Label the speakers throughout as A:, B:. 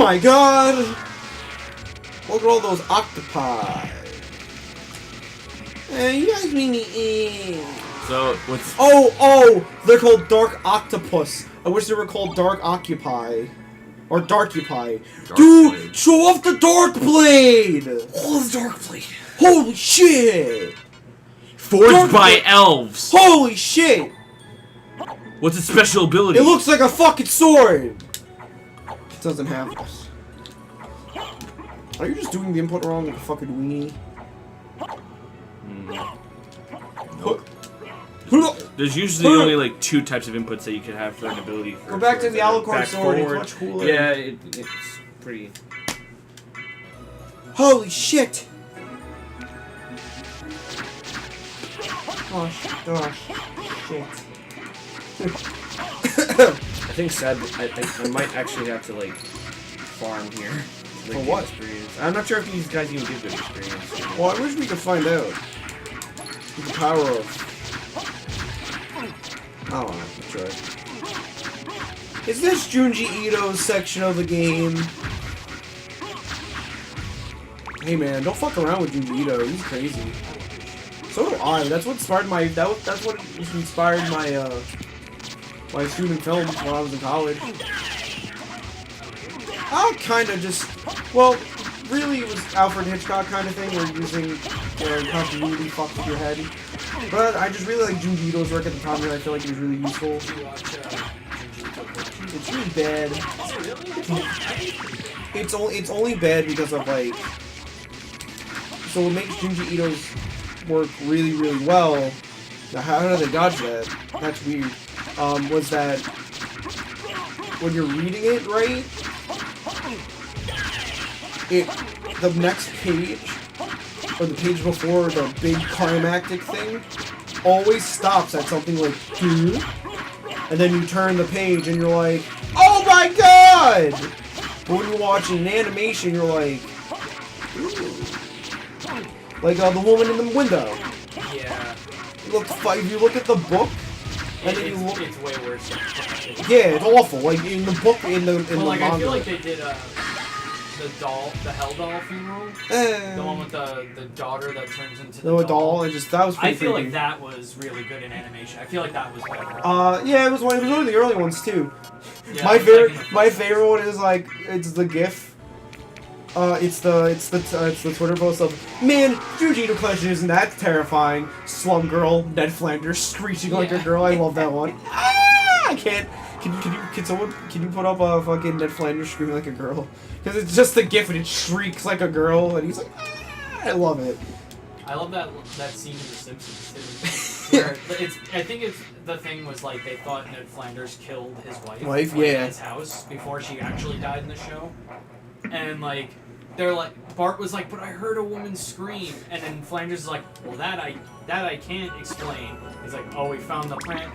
A: my god! Look at all those octopi. Hey, you guys mean me?
B: So, what's...
A: Oh! They're called Dark Octopus. I wish they were called Dark Occupy. Or Darkupy. Dude,
B: Blade.
A: show off the Dark Blade!
C: Oh, the Dark Blade.
A: Holy shit!
B: Forged by elves!
A: Holy shit!
B: What's its special ability?
A: It looks like a fucking sword! It doesn't have this. Are you just doing the input wrong like a fucking weenie?
B: Nope. There's usually only like 2 types of inputs that you can have for an ability.
A: Go back to the Alucard sword, it's much cooler.
B: Yeah, it's pretty...
A: Holy shit! Gosh, shit.
B: I think I might actually have to like farm here.
A: For what?
B: Experience. I'm not sure if these guys even give good experience.
A: Well, I wish we could find out. The power of... I don't know, that's right. Is this Junji Ito's section of the game? Hey man, don't fuck around with Junji Ito, he's crazy. So do I. That's what inspired my. That's what inspired my my student films when I was in college. I kind of just, well, really it was Alfred Hitchcock kind of thing, where using continuity fucks with your head. But I just really like Junji Ito's work at the time, and I feel like it was really useful. It's really bad. It's only bad because of like. So what makes Junji Ito's work really, really well. Now, how did they dodge that? That's weird. Was that when you're reading it, right? The next page, or the page before the big climactic thing, always stops at something like "Dude," and then you turn the page and you're like, "Oh my god!" But when you're watching an animation, you're like, "Ooh." Like the woman in the window.
C: Yeah.
A: If you look at the book, and then you look,
C: it's way worse.
A: yeah, it's awful. Like in the book, in the
C: like,
A: manga.
C: I feel like they did the Hell Doll funeral. The one with the daughter that turns into the
A: doll. And that was pretty
C: I feel
A: creepy.
C: like that was really good in animation. I feel like that was better.
A: Yeah, it was one of the early ones too.
C: Yeah,
A: my favorite one is like it's the GIF. It's the Twitter post of, man, Junji Ito collection isn't that terrifying. Slum girl, Ned Flanders screeching like a girl. I love that one. I can't. Can you put up a fucking Ned Flanders screaming like a girl? Because it's just the GIF and it shrieks like a girl and he's like, I love it.
C: I love that scene in The Simpsons too. Where I think the thing was like they thought Ned Flanders killed his wife
A: yeah.
C: at his house before she actually died in the show, and like. They're like, Bart was like, but I heard a woman scream, and then Flanders is like, well, that I can't explain. He's like, oh, we found the plant.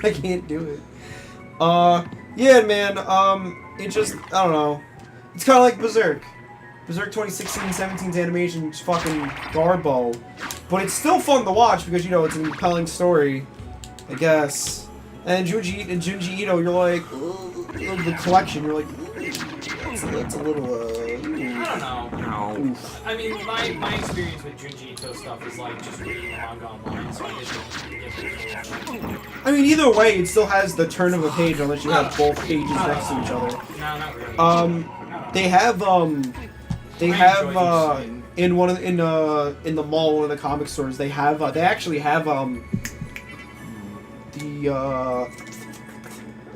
A: I can't do it. Yeah, man, it just, I don't know. It's kind of like Berserk. Berserk 2016-17's animation is fucking garbo. But it's still fun to watch because, you know, it's a compelling story, I guess. And Junji Ito, you're like, the collection, you're like, that's a little,
C: I don't know.
B: No.
C: I mean, my experience with Junji Ito stuff is like just reading the manga online, so I get
A: I mean, either way, it still has the turn of a page unless you have both pages next to each other.
C: No, not really.
A: They have in the mall in the comic stores they actually have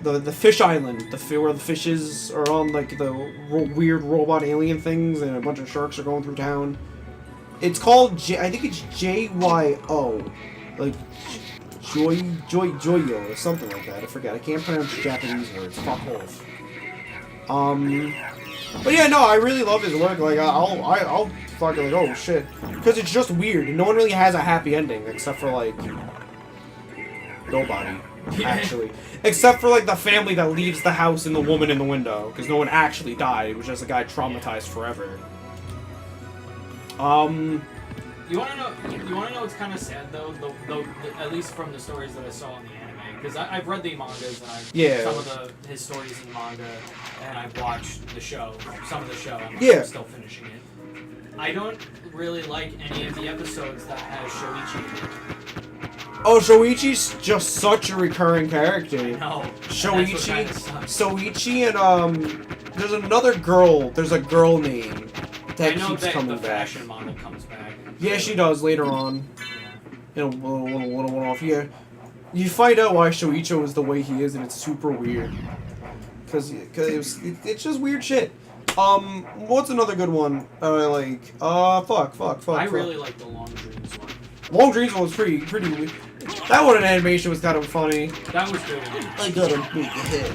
A: the fish island, where the fishes are on like the weird robot alien things, and a bunch of sharks are going through town. It's called I think it's JYO, like Joyo or something like that. I forget. I can't pronounce Japanese words. Fuck off. But yeah, no, I really love his work. Like I'll fucking like, oh shit, because it's just weird, and no one really has a happy ending except for like nobody. Actually, except for like the family that leaves the house and the woman in the window, because no one actually died. It was just a guy traumatized forever.
C: You wanna know what's kind of sad though? At least from the stories that I saw in the anime, because I've read the mangas and some of his stories in the manga, and I've watched the show, some of the show. I'm still finishing it. I don't really like any of the episodes that has Shoichi in it.
A: Oh, Shoichi's just such a recurring character.
C: I know.
A: Soichi, and there's another girl. There's a girl name that keeps coming back.
C: The fashion model comes back.
A: Yeah, she does later on. In a little one-off. Yeah, you find out why Shoichi is the way he is, and it's super weird. Cause it's just weird shit. What's another good one? Fuck.
C: I really like the Long Dreams one.
A: Long Dreams one was pretty weird. That one in animation was kind of funny.
C: That was good.
A: I gotta make a hit.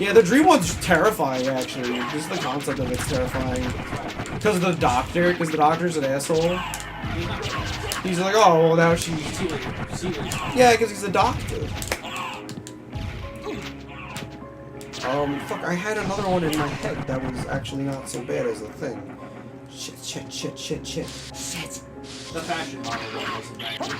A: Yeah, the dream one's terrifying, actually. Just the concept of it's terrifying. Because of the doctor, because the doctor's an asshole. He's like, oh, well, now she's... Yeah, because he's a doctor. Fuck, I had another one in my head that was actually not so bad as a thing. Shit.
C: The fashion model one wasn't that good.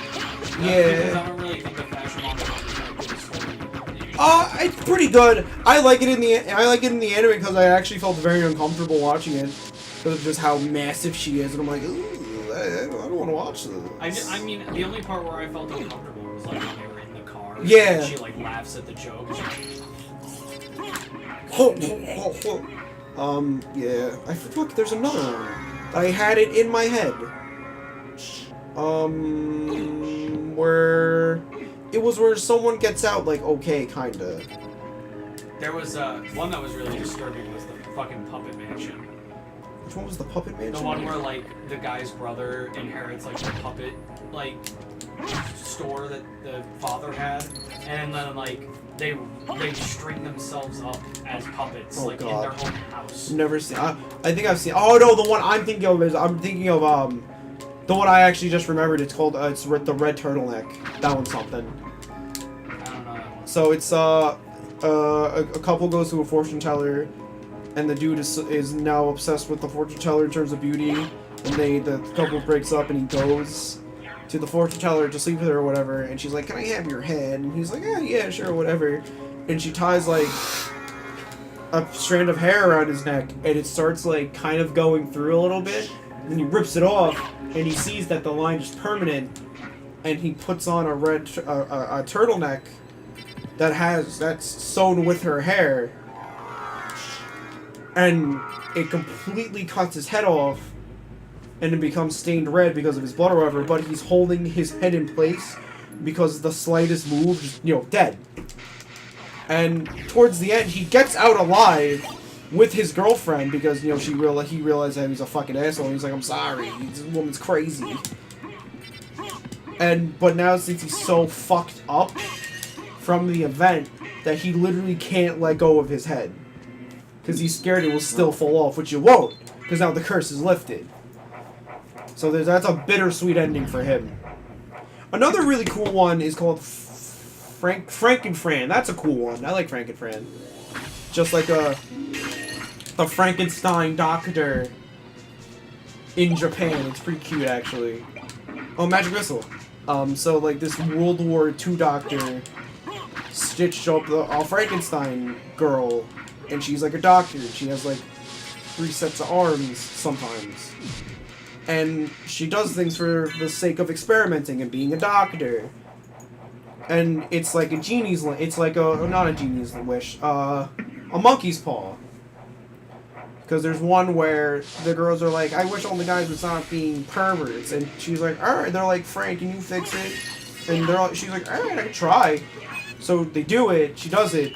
A: Yeah.
C: Because I don't really think the fashion model one was that good story.
A: It's pretty good. I like it in the anime because I actually felt very uncomfortable watching it because of just how massive she is, and I'm like, ooh, I don't want to watch this.
C: I mean, the only part where I felt uncomfortable was like when they were in the car.
A: Yeah.
C: And she like laughs at the joke.
A: Yeah. I forgot. There's another one. I had it in my head. Where someone gets out, like, okay, kinda.
C: There was one that was really disturbing was the fucking Puppet Mansion.
A: Which one was the Puppet Mansion?
C: The one where, like, the guy's brother inherits, like, the puppet, like, store that the father had, and then, like, they string themselves up as puppets, in their own house.
A: Never seen. I think I've seen. Oh no, the one I'm thinking of is the one I actually just remembered. It's called the Red Turtleneck. That one's something.
C: I don't know that one.
A: So it's a couple goes to a fortune teller, and the dude is now obsessed with the fortune teller in terms of beauty, and the couple breaks up and he goes to the fortune teller to sleep with her or whatever, and she's like, "Can I have your head?" And he's like, yeah, sure, whatever. And she ties like a strand of hair around his neck, and it starts like kind of going through a little bit. And then he rips it off, and he sees that the line is permanent, and he puts on a red a turtleneck that's sewn with her hair, and it completely cuts his head off. And it becomes stained red because of his blood or whatever, but he's holding his head in place because the slightest move, just, dead. And towards the end, he gets out alive with his girlfriend because, he realized that he's a fucking asshole, and he's like, I'm sorry, this woman's crazy. But now since he's so fucked up from the event that he literally can't let go of his head. Because he's scared it will still fall off, which it won't, because now the curse is lifted. So that's a bittersweet ending for him. Another really cool one is called Frank and Fran. That's a cool one. I like Frank and Fran. Just like a Frankenstein doctor in Japan. It's pretty cute, actually. Oh, Magic Missile. So like this World War II doctor stitched up a Frankenstein girl, and she's like a doctor. She has like 3 sets of arms sometimes. And she does things for the sake of experimenting and being a doctor. And it's like a genie's... It's like not a genie's wish. A monkey's paw. Because there's one where the girls are like, I wish all the guys would stop being perverts. And she's like, alright. They're like, Frank, can you fix it? And she's like, alright, I can try. So they do it. She does it.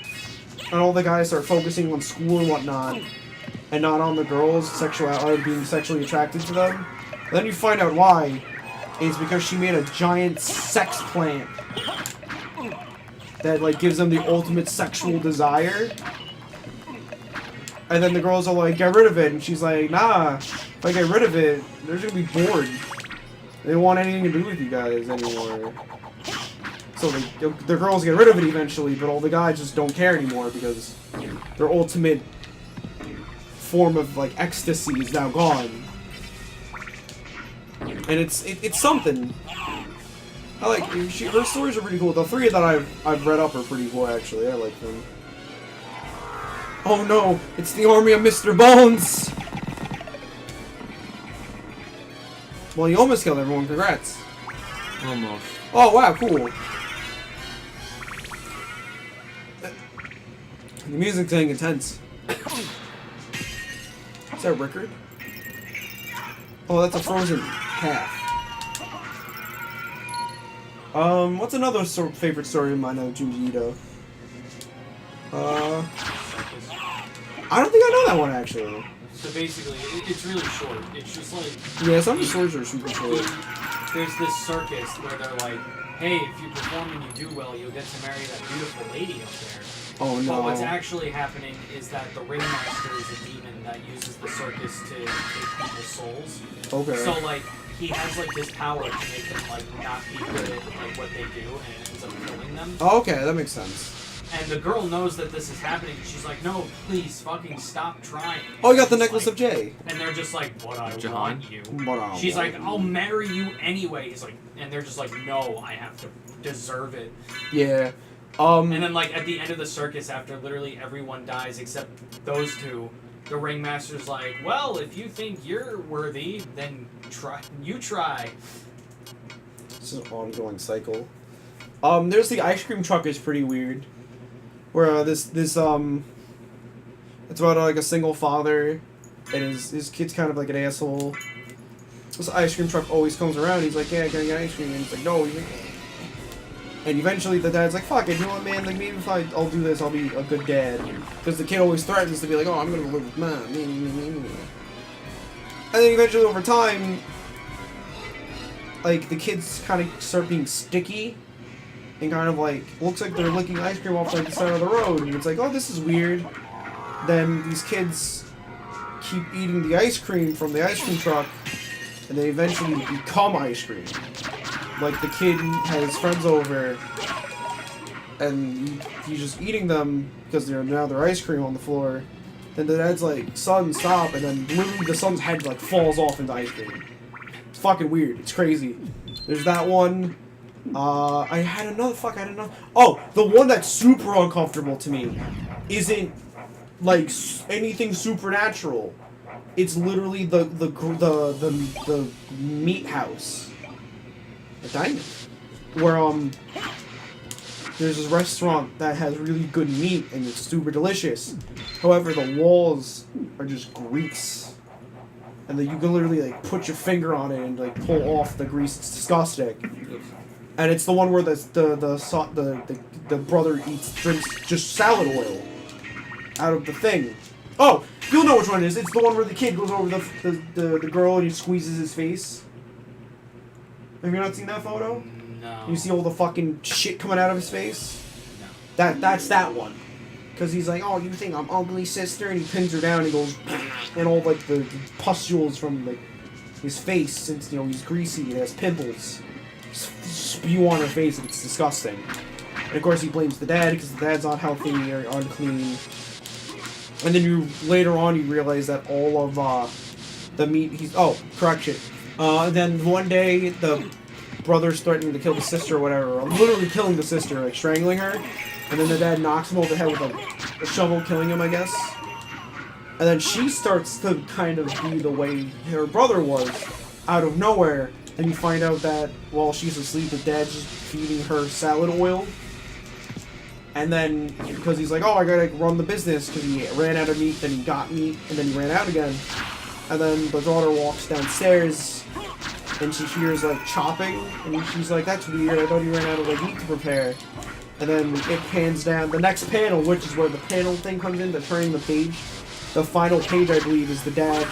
A: And all the guys start focusing on school and whatnot. And not on the girls' sexuality, being sexually attracted to them. And then you find out why. It's because she made a giant sex plant that like gives them the ultimate sexual desire. And then the girls are like, get rid of it. And she's like, nah, if I get rid of it, they're gonna be bored. They don't want anything to do with you guys anymore. So the girls get rid of it eventually, but all the guys just don't care anymore because their ultimate form of like ecstasy is now gone. And it's something. I like her stories are pretty cool. The 3 that I've read up are pretty cool actually. I like them. Oh no, it's the army of Mr. Bones. Well, you almost killed everyone. Congrats.
B: Almost.
A: Oh wow, cool. The music's getting intense. Is that Richter? Oh, that's a frozen calf. What's another favorite story of mine of Junji Ito? I don't think I know that one actually.
C: So basically, it's really short. It's just like...
A: Yeah, some of the stories are super short.
C: There's this circus where they're like, hey, if you perform and you do well, you'll get to marry that beautiful lady up there.
A: Oh no.
C: But what's actually happening is that the ringmaster is a demon that uses the circus to take people's souls.
A: Okay.
C: So like he has like this power to make them like not be good at like what they do, and it ends up killing them.
A: Oh, okay, that makes sense.
C: And the girl knows that this is happening. She's like, no, please, fucking stop trying.
A: Oh, you got the necklace of Jay.
C: And they're just like, but I
B: Jahan?
C: want you.
A: But I
C: She's
A: want
C: like, I'll marry you anyway. He's like, and they're just like, no, I have to deserve it.
A: Yeah.
C: And then, like, at the end of the circus, after literally everyone dies except those two, the ringmaster's like, well, if you think you're worthy, then you try.
A: This is an ongoing cycle. There's the ice cream truck is pretty weird. Where, it's about, like, a single father, and his kid's kind of like an asshole. This ice cream truck always comes around, he's like, yeah, can I get ice cream? And he's like, no. He's like, and eventually the dad's like, fuck it, you know what, man, like, maybe if I'll do this, I'll be a good dad. Because the kid always threatens to be like, oh, I'm gonna live with mom. And then eventually, over time, like, the kids kind of start being sticky. And kind of, like, looks like they're licking ice cream off, like, the side of the road. And it's like, oh, this is weird. Then these kids keep eating the ice cream from the ice cream truck. And they eventually become ice cream. Like, the kid had his friends over, and he's just eating them because they're ice cream on the floor. Then the dad's like, son, stop, and then literally the son's head, like, falls off into ice cream. It's fucking weird. It's crazy. There's that one. I had another. Oh, the one that's super uncomfortable to me isn't, like, anything supernatural. It's literally the meat house. A diamond. Where, there's this restaurant that has really good meat and it's super delicious. However, the walls are just grease. And then you can literally, like, put your finger on it and, like, pull off the grease. It's disgusting. And it's the one where the brother drinks just salad oil out of the thing. Oh, you'll know which one it is. It's the one where the kid goes over the girl and he squeezes his face. Have you not seen that photo?
C: No.
A: You see all the fucking shit coming out of his face?
C: No.
A: That's that one. Because he's like, oh, you think I'm ugly, sister? And he pins her down and he goes, and all, like, the pustules from, like, his face, since, you know, he's greasy and has pimples, spew on her face, and it's disgusting. And of course he blames the dad because the dad's not healthy or unclean. And then later on you realize that all of the meat correction. Then one day the brother's threatening to kill the sister or whatever, or literally killing the sister, like strangling her. And then the dad knocks him over the head with a shovel, killing him, I guess. And then she starts to kind of be the way her brother was, out of nowhere. And you find out that while she's asleep, the dad's just feeding her salad oil. And then, because he's like, oh, I gotta run the business, because he ran out of meat, then he got meat, and then he ran out again. And then the daughter walks downstairs, and she hears, like, chopping, and she's like, that's weird, I thought he ran out of, like, meat to prepare. And then it pans down. The next panel, which is where the panel thing comes in, the turning the page. The final page, I believe, is the dad,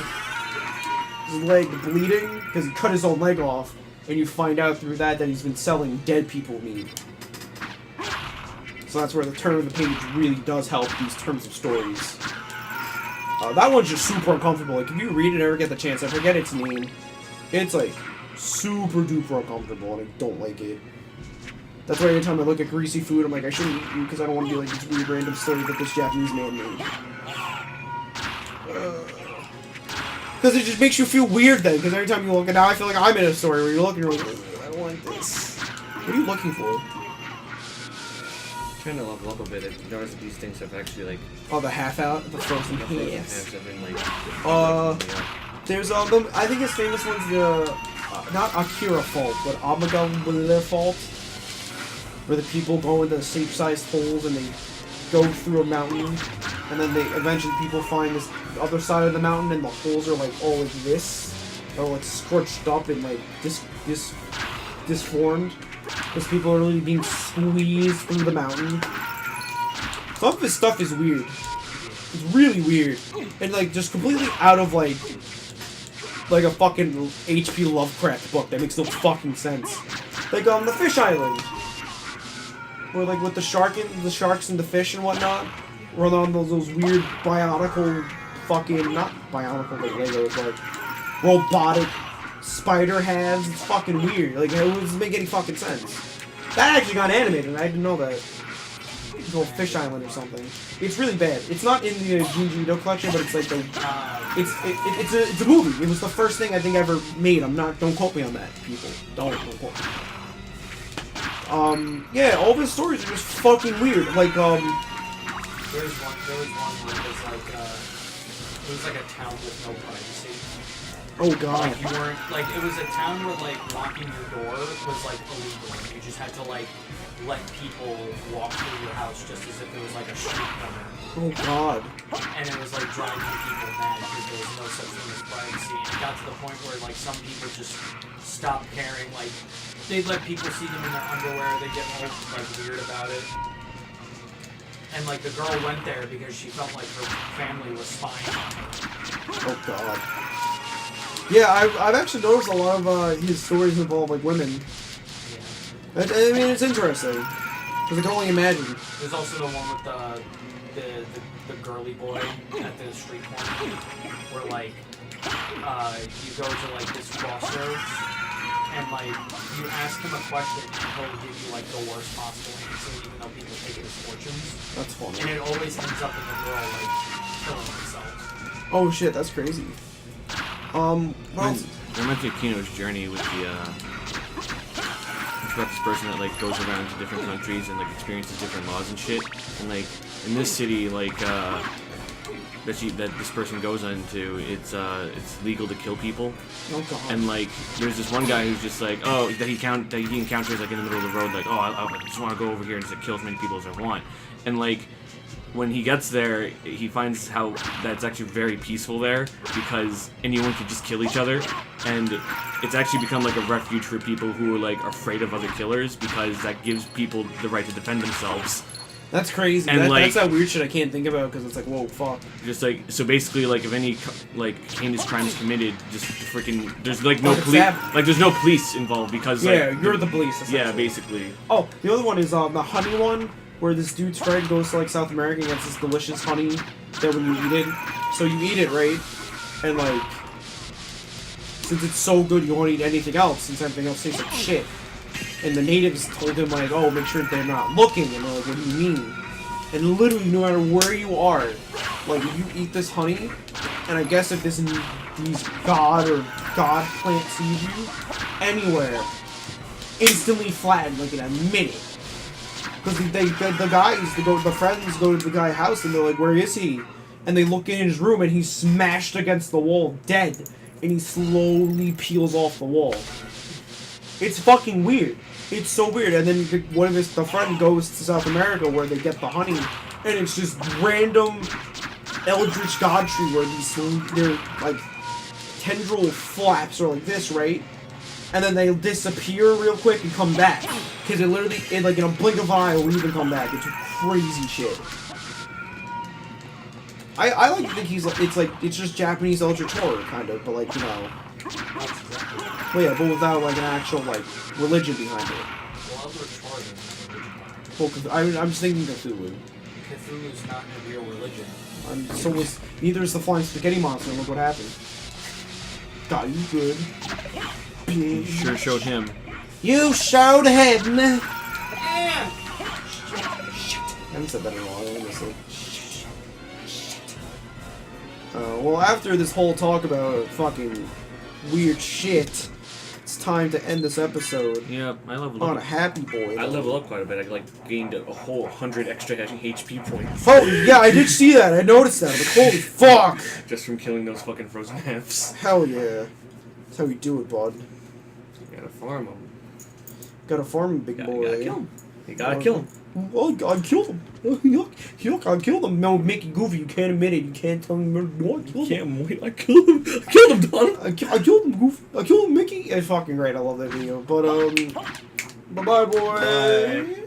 A: his leg bleeding, because he cut his own leg off, and you find out through that he's been selling dead people meat. So that's where the turn of the page really does help these terms of stories. That one's just super uncomfortable. Like, if you read it and ever get the chance, I forget its name. It's, like, super duper uncomfortable, and I don't like it. That's why every time I look at greasy food, I'm like, I shouldn't eat you, because I don't want to be like this weird random story that this Japanese man made. Because it just makes you feel weird then, because every time you look, and now I feel like I'm in a story where you look and you're like, I don't like this. What are you looking for?
B: Trying to level up a bit. I noticed that these things have actually like.
A: Oh, the half out, the frozen
B: halves have been like.
A: There's I think his famous one's the not Akira Fault, but Amaga Fault, where the people go into safe-sized holes and they go through a mountain, and then they eventually people find this other side of the mountain, and the holes are like all like this, or like scorched up and like disformed, because people are really being squeezed through the mountain. Some of his stuff is weird. It's really weird, and like just completely out of like a fucking H.P. Lovecraft book that makes no fucking sense. Like the Fish Island, where like with the sharks and the fish and whatnot, run on those weird bionicle fucking not bionicle like Legos, like robotic spider halves. It's fucking weird. Like it doesn't make any fucking sense. That actually got animated, and I didn't know that. It's called Fish Island or something. It's really bad. It's not in the Junji Ito collection, but it's like the it's a movie. It was the first thing I think ever made. Don't quote me on that, people. Don't quote me. Yeah, all of his stories are just fucking weird. Like
C: There was one where it was like a town with no privacy.
A: Oh god.
C: Like you weren't like it was a town where like locking your door was like illegal. You just had to like let people walk through your house just as if it was like a street corner.
A: Oh god.
C: And it was like driving people mad because there was no such thing as privacy. And it got to the point where like some people just stopped caring. Like they'd let people see them in their underwear. They'd get all like weird about it. And like the girl went there because she felt like her family was spying on her.
A: Oh god. Yeah, I've actually noticed a lot of his stories involve like women. I mean, it's interesting because I can only imagine.
C: There's also the one with the girly boy at the street corner, where like you go to like this crossroads and like you ask him a question and he'll give you like the worst possible answer, even though people take it as fortunes.
A: That's funny.
C: And it always ends up in the girl like killing themselves.
A: Oh shit, that's crazy. Well,
B: Reminds me of Kino's journey with the about this person that like goes around to different countries and like experiences different laws and shit. And like in this city, like that this person goes into, it's legal to kill people.
A: oh god.
B: And like there's this one guy who's just like, oh, that he encounters like in the middle of the road, like, oh, I just want to go over here and just kill as many people as I want. And like when he gets there, he finds how that's actually very peaceful there, because anyone can just kill each other, and it's actually become like a refuge for people who are like afraid of other killers, because that gives people the right to defend themselves.
A: That's crazy.
B: And
A: that's that weird shit I can't think about because it's like, whoa, fuck.
B: Just like, so basically, like if any like heinous crime is committed, just freaking there's like no
A: Like
B: police, like there's no police involved because
A: Yeah,
B: like,
A: you're the police.
B: yeah,
A: essentially.
B: basically.
A: Oh, the other one is the honey one, where this dude's friend goes to like South America and gets this delicious honey that when you eat it, so you eat it, right? And like, since it's so good, you won't eat anything else, since everything else tastes like shit. And the natives told him like, oh, make sure they're not looking, and they're like, what do you mean? And literally, no matter where you are, like you eat this honey, and I guess if these god plant sees you anywhere, instantly flattened like in a minute. Because the friends go to the guy's house and they're like, where is he? And they look in his room and he's smashed against the wall, dead. And he slowly peels off the wall. It's fucking weird. It's so weird. And then the friend goes to South America where they get the honey, and it's just random eldritch god tree where they're like tendril flaps are like this, right? And then they disappear real quick and come back. Because it literally, like in a blink of an eye, will even come back. It's crazy shit. I like to think it's just Japanese eldritch horror, kind of, but like, you know. Well, yeah, but without like an actual, like, religion behind it.
C: Well, eldritch horror is not religion.
A: Well, I'm just thinking Cthulhu.
C: Cthulhu's not a real religion.
A: Neither is the flying spaghetti monster, and look what happened. Got you good.
B: You sure showed him.
A: You showed him!
C: Yeah.
A: Shit. I haven't said that in a while, honestly. Well, after this whole talk about fucking weird shit, it's time to end this episode
B: Yeah, I leveled
A: on a
B: up.
A: happy boy.
B: I leveled up quite a bit. I like gained a whole 100 extra HP points.
A: Oh, yeah, I did see that. I noticed that. Like, holy fuck.
B: Just from killing those fucking frozen halves.
A: Hell yeah. That's how you do it, bud.
B: You gotta farm them.
A: Gotta farm him, big boy.
B: You gotta kill him. You gotta kill him.
A: Oh, I killed him. Yuck, I killed him. No, Mickey Goofy, you can't admit it. You can't tell me what I killed him.
B: Wait, I killed him. I killed him, Don.
A: I killed him, Goofy. I killed him, Mickey. It's fucking great. I love that video. But, bye-bye, boy.
B: Bye.